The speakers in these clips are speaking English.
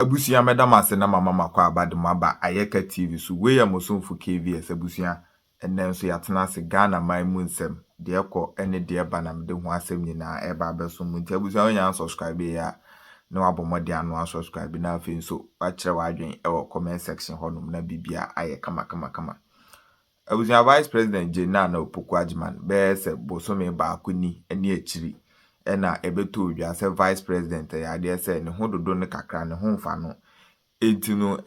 Abusia madam ase na mama makwa abadoma ba Ayeka TV so we ya mosomfo KVS abusia enen so yatena se Ghana maimu nsem de ekọ ene de ba na mde ho asem nyina eba abeso mu nti abusia onya subscribe ya na wabomode anu subscribe na afi so wa kire wadwen e comment section honum na bibia aye kama abusia Vice President Jane Naana Opoku-Agyeman be se bosome ba akuni ene akiri ena ebeto odwa se Vice President ya de se ne ho dodo ne kakra ne ho mfa no etino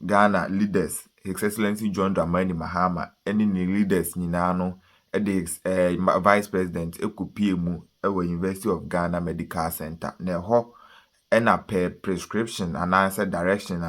Ghana leaders His Excellency John Dramani Mahama any leaders nyina no Vice President ekopie mu University of Ghana Medical Center na ho ena per prescription and answer direction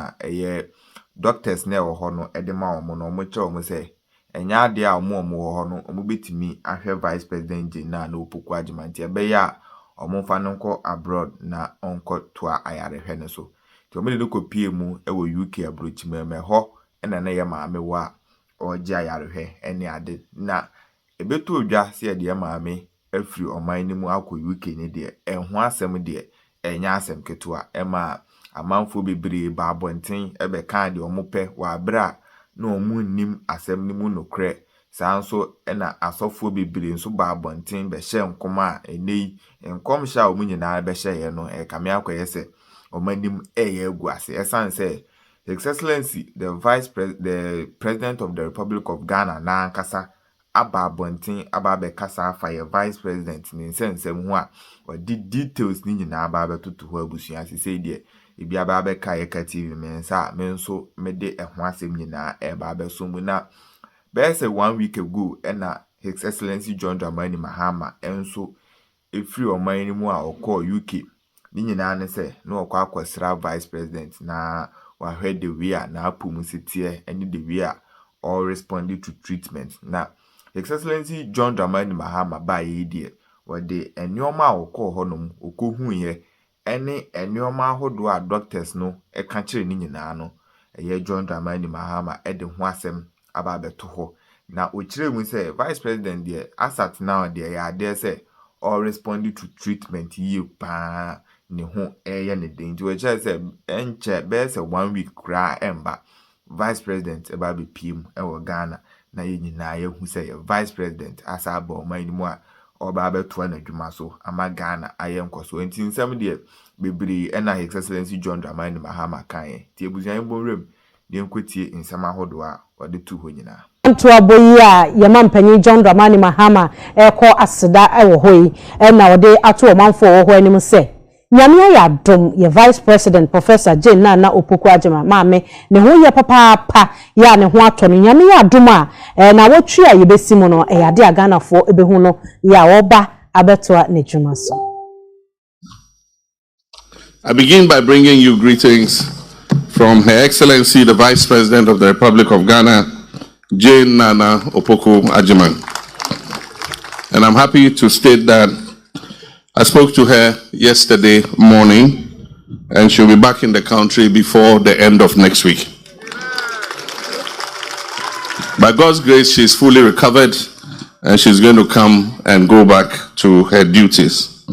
doctors na ho no edema omo no mo che omo se enya ade a omo ho no omo betimi ahwe Vice President Jane Naana Opoku-Agyeman tie be ya omo fa no nko abroad na onko to ayarehwe ne so ti omo de kopie mu UK abrochimeme ho ena na ye maame wa oje ayarehwe ene ade na ebeto odwa se de maame afiri oman ni mu akọ UK ni de enho asem de enya asem ketua ema amanfo bebre ba abonten ebe kan de omope wa bra na omu nim asem ni mu nokre sanso ena asofo bebre nso ba abonten be hye nkoma enei nkom hya omu nyina be hye ye no kame akoye se omanim eye egu ase esanse His Excellency the President of the Republic of Ghana na ankasa aba bontin aba be kasa afa ye Vice President ni nsensem ho a wadi details ni nyina aba betutu ho abusua sese de ebi aba be ka Ayeka TV mensa menso mede eho asem nyina eba be so mu na be say 1 week ago ena His Excellency John Dramani Mahama enso efiri oman ni mu a okọ UK ni nyina ne se na okọ akwasra Vice President na wa head the way na apum sitie any the way all responded to treatment na His Excellency John Dramani Mahama ba ye die wode enioma okọ honum okohu ye ene enioma ahodo a doctors no eka kire ni nyina no eye John Dramani Mahama ede ho asem aba beto ho na okire mu se Vice President die asat now die ya de se all responded to treatment ye pa ne ho eye ne denji we se enche be se 1 week kra emba Vice President eba be pim e Ghana na ye nyina ye hu se Vice President asa aba oman ni mu a oba beto na dwuma so ama Ghana aye nkoso enti nsem de bebre ena His Excellency John Dramani Mahama kan ti ebuzian bonrem de nkwetie nsem ahodo a wode tu ho nyina to aboyi a yamampanyi John Dramani Mahama ekọ aseda ewo hoyi na wode ato omanfo wo ho anim se nyame ya dom ye Vice President Professor Jane Naana Opoku-Agyeman maame ne ho ye papa ya ne ho ato no nyame ya dom a na wotwe a yebesi mu no ya de aganafo ebehu no ya oba abetoa ne dwuma so. I begin by bringing you greetings from Her Excellency the Vice President of the Republic of Ghana, Jane Naana Opoku-Agyeman. And I'm happy to state that I spoke to her yesterday morning and she'll be back in the country before the end of next week. By God's grace, she's fully recovered and she's going to come and go back to her duties.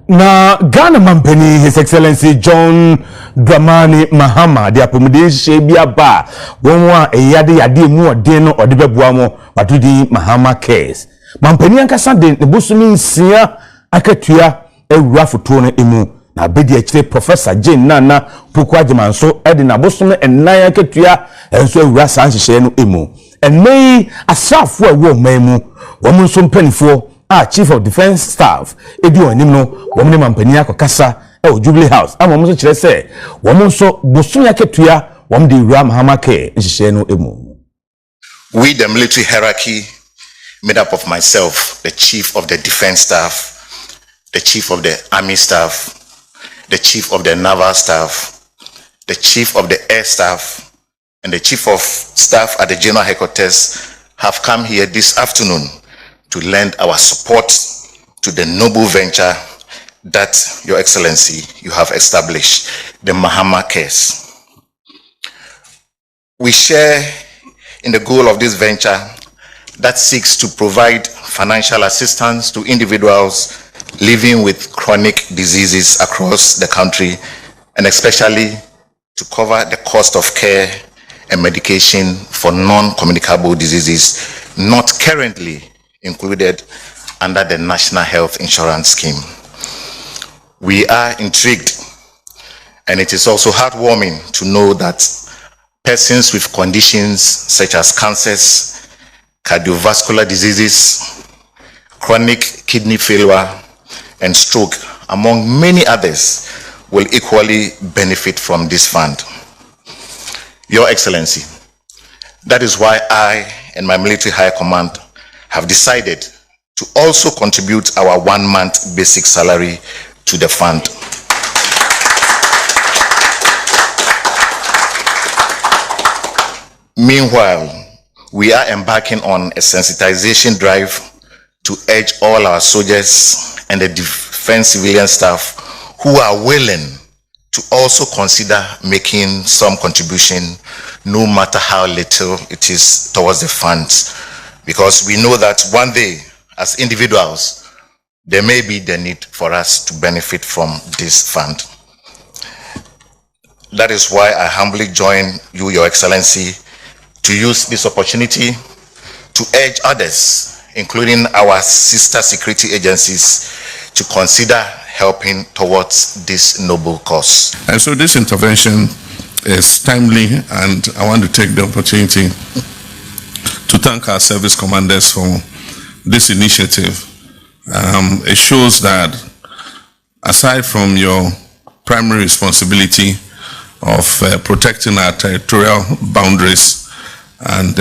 Na Ghana Mampeni, His Excellency John Dramani Mahama, the accommodation biaba, wonwa eyade yade mu odeno odebeboamo batudi Mahama Cares. Mampeni ankasa de nebusumi nsia akatua ewura foto no emu na bedi akire Professor Jane Naana Opoku-Agyeman so ede na bosume enan akatua enso ewura san hihye no emu. Enei asafo awo maimu womun so mpanifo Chief of Defense Staff edi onim no womne mampani akokasa e Jubilee House amom so kire se wom so bosunya ketua wom de wura Mahama Care nhihye no emu. We the military hierarchy made up of myself, the Chief of the Defense Staff, the Chief of the Army Staff, the Chief of the Naval Staff, the Chief of the Air Staff, and the Chief of Staff at the General Headquarters have come here this afternoon to lend our support to the noble venture that Your Excellency you have established, the Mahama Cares. We share in the goal of this venture that seeks to provide financial assistance to individuals living with chronic diseases across the country, and especially to cover the cost of care and medication for non-communicable diseases not currently included under the National Health Insurance Scheme. We are intrigued, and it is also heartwarming to know that persons with conditions such as cancers, cardiovascular diseases, chronic kidney failure, and stroke, among many others, will equally benefit from this fund. Your Excellency, that is why I and my military high command have decided to also contribute our 1 month basic salary to the fund. Meanwhile, we are embarking on a sensitization drive to urge all our soldiers and the defense civilian staff who are willing to also consider making some contribution, no matter how little it is, towards the funds, because we know that one day, as individuals, there may be the need for us to benefit from this fund. That is why I humbly join you, Your Excellency, to use this opportunity to urge others, including our sister security agencies, to consider helping towards this noble cause. And so this intervention is timely, and I want to take the opportunity to thank our service commanders for this initiative. It shows that aside from your primary responsibility of protecting our territorial boundaries and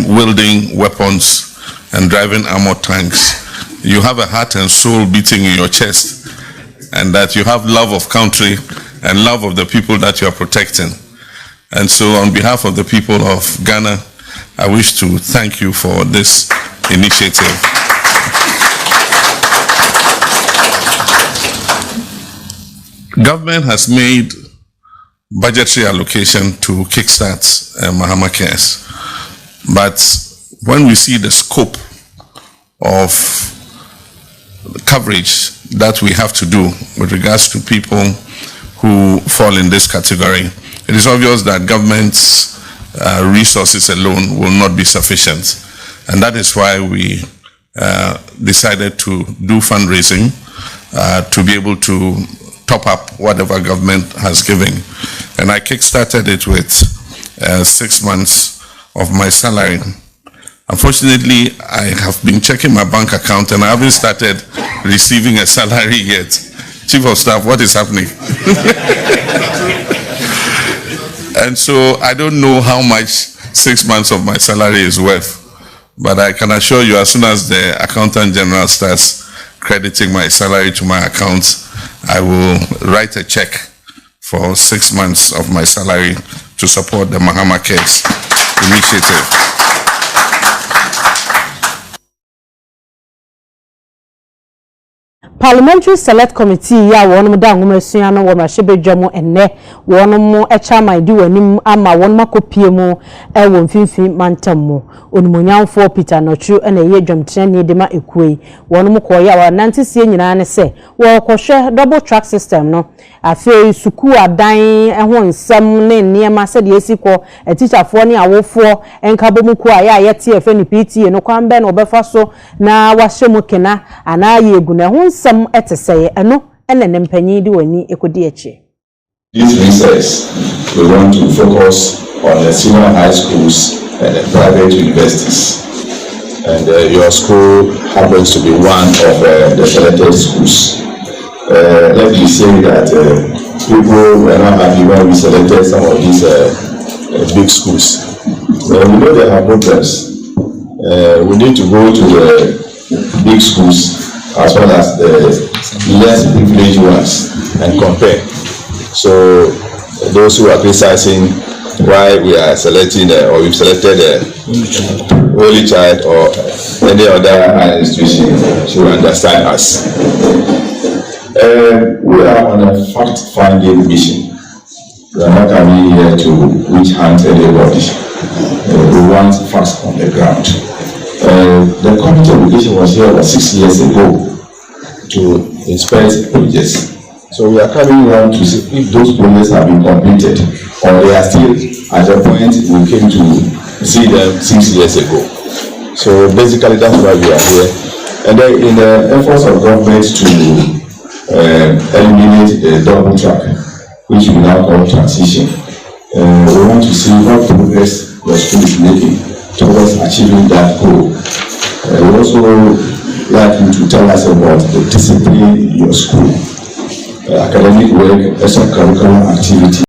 wielding weapons and driving armored tanks, you have a heart and soul beating in your chest, and that you have love of country and love of the people that you are protecting. And so on behalf of the people of Ghana, I wish to thank you for this initiative. Government has made budgetary allocation to kickstart Mahama Cares, but when we see the scope of coverage that we have to do with regards to people who fall in this category, it is obvious that government's resources alone will not be sufficient. And that is why we decided to do fundraising to be able to top up whatever government has given. And I kick-started it with 6 months of my salary. Unfortunately, I have been checking my bank account and I haven't started receiving a salary yet. Chief of Staff, what is happening? And so I don't know how much 6 months of my salary is worth, but I can assure you, as soon as the Accountant General starts crediting my salary to my account, I will write a check for 6 months of my salary to support the Mahama Cares initiative. Parliamentary Select Committee ya wonum da ngomesua no womahebedwamo enne wonum echaman di wanim ama wonum akopie mu ewo mfimfini mantam onumonyamfo Peter Nochu ena ye dwamtrene de ma ekuei wonum koya wa nantisie nyina ne se wo kohwe double track system no afei suku adan eho nsem ne niema se de esiko teacherfo ne awofo enkabomu ko aya yete efe ni PTA no kwambe na obefa so na wahye kena ana ye egu na ho nsem eteseye eno ene nempanyi di wani ekodi eche. This recess, we want to focus on the senior high schools and the private universities. And your school happens to be one of the selected schools. Let me say that people were not happy when we selected some of these big schools. We know they have problems. We need to go to the big schools as well as the less privileged ones and compare. So those who are criticizing why we are selecting or we've selected Holy Child or any other institution should understand us. We are on a fact-finding mission. We are not coming here to witch hunt anybody. We want facts on the ground. The committee of education was here about 6 years ago to inspect projects. So we are coming around to see if those projects have been completed or they are still at the point we came to see them 6 years ago. So basically that's why we are here. And then in the efforts of government to eliminate the double track, which we now call transition, we want to see what progress your school is making towards achieving that goal. We also like you to tell us about the discipline in your school, academic work, extracurricular activity.